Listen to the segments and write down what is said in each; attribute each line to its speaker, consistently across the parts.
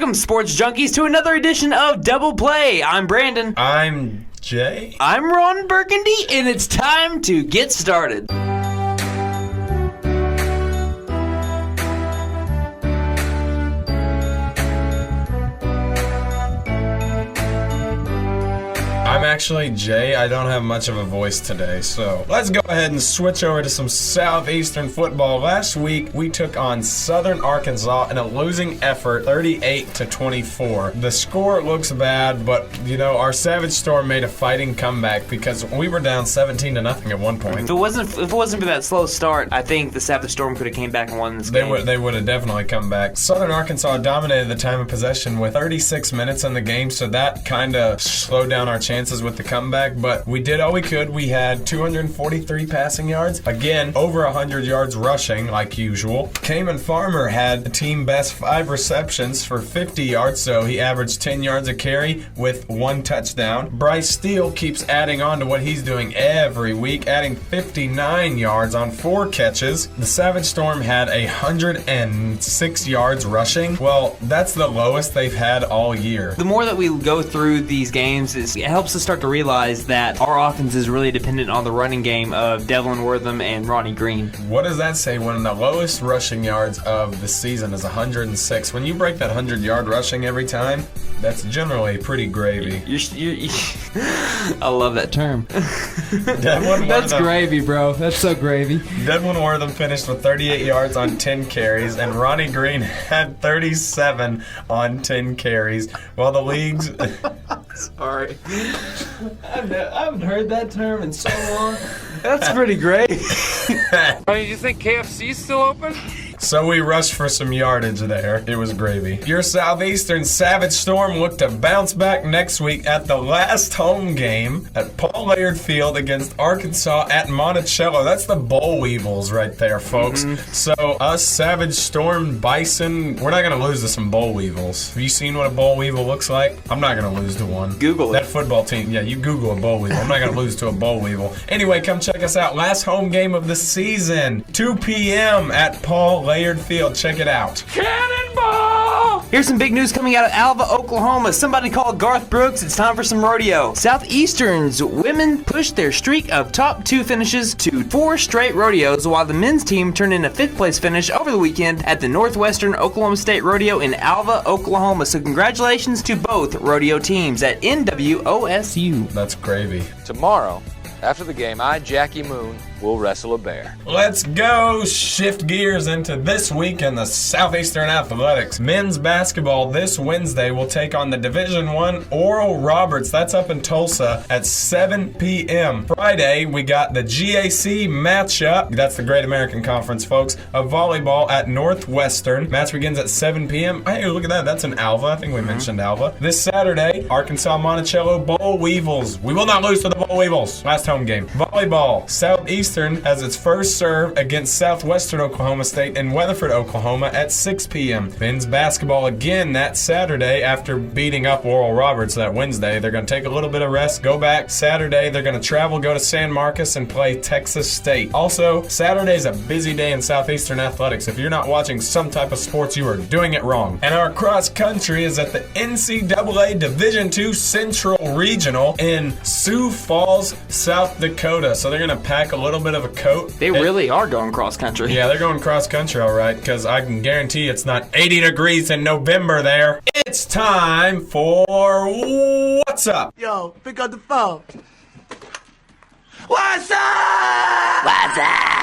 Speaker 1: Welcome, sports junkies, to another edition of Double Play. I'm Brandon.
Speaker 2: I'm Jay.
Speaker 1: I'm Ron Burgundy, and it's time to get started.
Speaker 2: I'm actually Jay. I don't have much of a voice today, so let's go ahead and switch over to some Southeastern football. Last week, we took on Southern Arkansas in a losing effort, 38-24. The score looks bad, but, you know, our Savage Storm made a fighting comeback because we were down 17-0 at one point.
Speaker 1: If it wasn't for that slow start, I think the Savage Storm could have came back and won this game.
Speaker 2: They would have definitely come back. Southern Arkansas dominated the time of possession with 36 minutes in the game, so that kind of slowed down our chances with the comeback, but we did all we could. We had 243 passing yards. Again, over 100 yards rushing, like usual. Cayman Farmer had a team best 5 receptions for 50 yards, so he averaged 10 yards a carry with 1 touchdown. Bryce Steele keeps adding on to what he's doing every week, adding 59 yards on 4 catches. The Savage Storm had 106 yards rushing. Well, that's the lowest they've had all year.
Speaker 1: The more that we go through these games, it helps us start to realize that our offense is really dependent on the running game of Devlin Wortham and Ronnie Green.
Speaker 2: What does that say when the lowest rushing yards of the season is 106? When you break that 100-yard rushing every time, that's generally pretty gravy.
Speaker 1: I love that term.
Speaker 3: That's gravy, bro. That's so gravy.
Speaker 2: Devlin Wortham finished with 38 yards on 10 carries, and Ronnie Green had 37 on 10 carries, while the league's...
Speaker 1: Sorry.
Speaker 3: I haven't heard that term in so long.
Speaker 1: That's pretty great.
Speaker 4: You think KFC's still open?
Speaker 2: So we rushed for some yardage there. It was gravy. Your Southeastern Savage Storm look to bounce back next week at the last home game at Paul Laird Field against Arkansas at Monticello. That's the Boll Weevils right there, folks. So us Savage Storm Bison, we're not going to lose to some Boll Weevils. Have you seen what a Boll Weevil looks like? I'm not going to lose to one.
Speaker 1: Google it.
Speaker 2: That football team, yeah, you Google a Boll Weevil. I'm not going to lose to a Boll Weevil. Anyway, come check us out. Last home game of the season, 2 p.m. at Paul Laird Field. Check it out.
Speaker 4: Cannonball!
Speaker 1: Here's some big news coming out of Alva, Oklahoma. Somebody called Garth Brooks. It's time for some rodeo. Southeastern's women pushed their streak of top 2 finishes to 4 straight rodeos, while the men's team turned in a 5th place finish over the weekend at the Northwestern Oklahoma State Rodeo in Alva, Oklahoma. So congratulations to both rodeo teams at NWOSU.
Speaker 2: That's gravy.
Speaker 4: Tomorrow, after the game, Jackie Moon, will wrestle a bear.
Speaker 2: Let's go shift gears into this week in the Southeastern Athletics. Men's basketball this Wednesday will take on the Division I Oral Roberts. That's up in Tulsa at 7 p.m. Friday, we got the GAC matchup. That's the Great American Conference, folks, of volleyball at Northwestern. Match begins at 7 p.m. Hey, look at that. That's in Alva. I think we mentioned Alva. This Saturday, Arkansas Monticello Boll Weevils. We will not lose to the Boll Weevils. Last home game. Volleyball, Southeastern has its first serve against Southwestern Oklahoma State in Weatherford, Oklahoma at 6 p.m. Men's basketball again that Saturday after beating up Oral Roberts that Wednesday. They're going to take a little bit of rest, go back Saturday. They're going to travel, go to San Marcos and play Texas State. Also, Saturday's a busy day in Southeastern athletics. If you're not watching some type of sports, you are doing it wrong. And our cross country is at the NCAA Division II Central Regional in Sioux Falls, South Dakota. So they're going to pack a little bit of a coat.
Speaker 1: They really are going cross country.
Speaker 2: Yeah, they're going cross country, all right, because I can guarantee it's not 80 degrees in November there. It's time for What's Up?
Speaker 5: Yo, pick up the phone.
Speaker 4: What's up?
Speaker 1: What's up?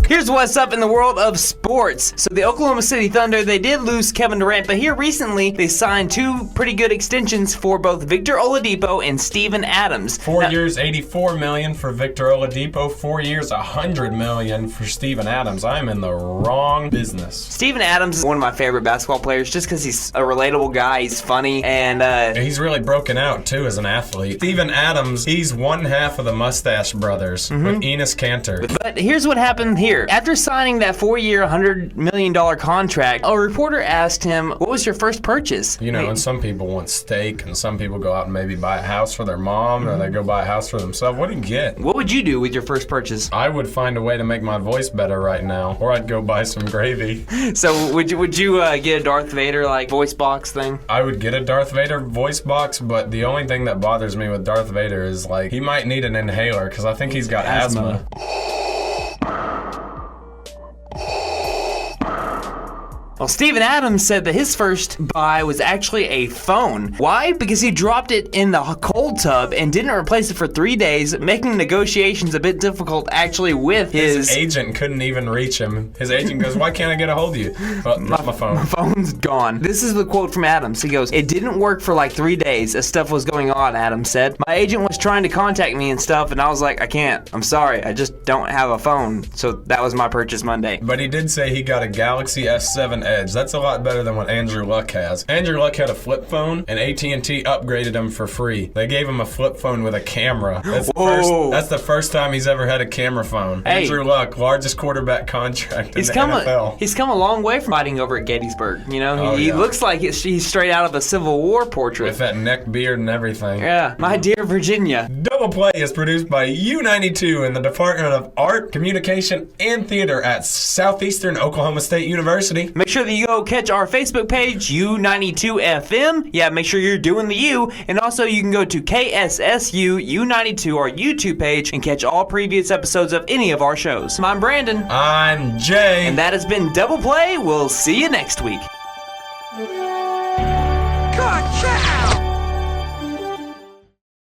Speaker 1: Here's what's up in the world of sports. So the Oklahoma City Thunder, they did lose Kevin Durant, but here recently they signed 2 pretty good extensions for both Victor Oladipo and Steven Adams.
Speaker 2: 4 years, $84 million for Victor Oladipo. 4 years, $100 million for Steven Adams. I'm in the wrong business.
Speaker 1: Steven Adams is one of my favorite basketball players just because he's a relatable guy. He's funny, and
Speaker 2: he's really broken out, too, as an athlete. Steven Adams, he's one half of the Mustache Brothers with Enos Cantor.
Speaker 1: But here's what happened here. here. After signing that 4-year, $100 million contract, a reporter asked him, what was your first purchase?
Speaker 2: You know, and some people want steak, and some people go out and maybe buy a house for their mom, or they go buy a house for themselves. What do you get?
Speaker 1: What would you do with your first purchase?
Speaker 2: I would find a way to make my voice better right now, or I'd go buy some gravy.
Speaker 1: So would you get a Darth Vader like voice box thing?
Speaker 2: I would get a Darth Vader voice box, but the only thing that bothers me with Darth Vader is like he might need an inhaler because I think he's got asthma.
Speaker 1: Well, Steven Adams said that his first buy was actually a phone. Why? Because he dropped it in the cold tub and didn't replace it for 3 days, making negotiations a bit difficult actually with his
Speaker 2: agent couldn't even reach him. His agent goes, why can't I get a hold of you? Oh, my phone.
Speaker 1: My phone's gone. This is the quote from Adams. He goes, it didn't work for like 3 days as stuff was going on, Adams said. My agent was trying to contact me and stuff, and I was like, I can't. I'm sorry. I just don't have a phone. So that was my purchase Monday.
Speaker 2: But he did say he got a Galaxy S7 Edge. That's a lot better than what Andrew Luck has. Andrew Luck had a flip phone, and AT&T upgraded him for free. They gave him a flip phone with a camera. That's the first time he's ever had a camera phone.
Speaker 1: Hey.
Speaker 2: Andrew Luck, largest quarterback contract in the NFL.
Speaker 1: He's come a long way from fighting over at Gettysburg. You know, he looks like he's straight out of a Civil War portrait.
Speaker 2: With that neck beard and everything.
Speaker 1: Yeah, my dear Virginia.
Speaker 2: Double Play is produced by U92 in the Department of Art, Communication, and Theater at Southeastern Oklahoma State University.
Speaker 1: Make sure that you go catch our Facebook page, U92FM. Yeah, make sure you're doing the U. And also you can go to KSSU U92, our YouTube page, and catch all previous episodes of any of our shows. I'm Brandon.
Speaker 2: I'm Jay.
Speaker 1: And that has been Double Play. We'll see you next week.
Speaker 5: Gotcha!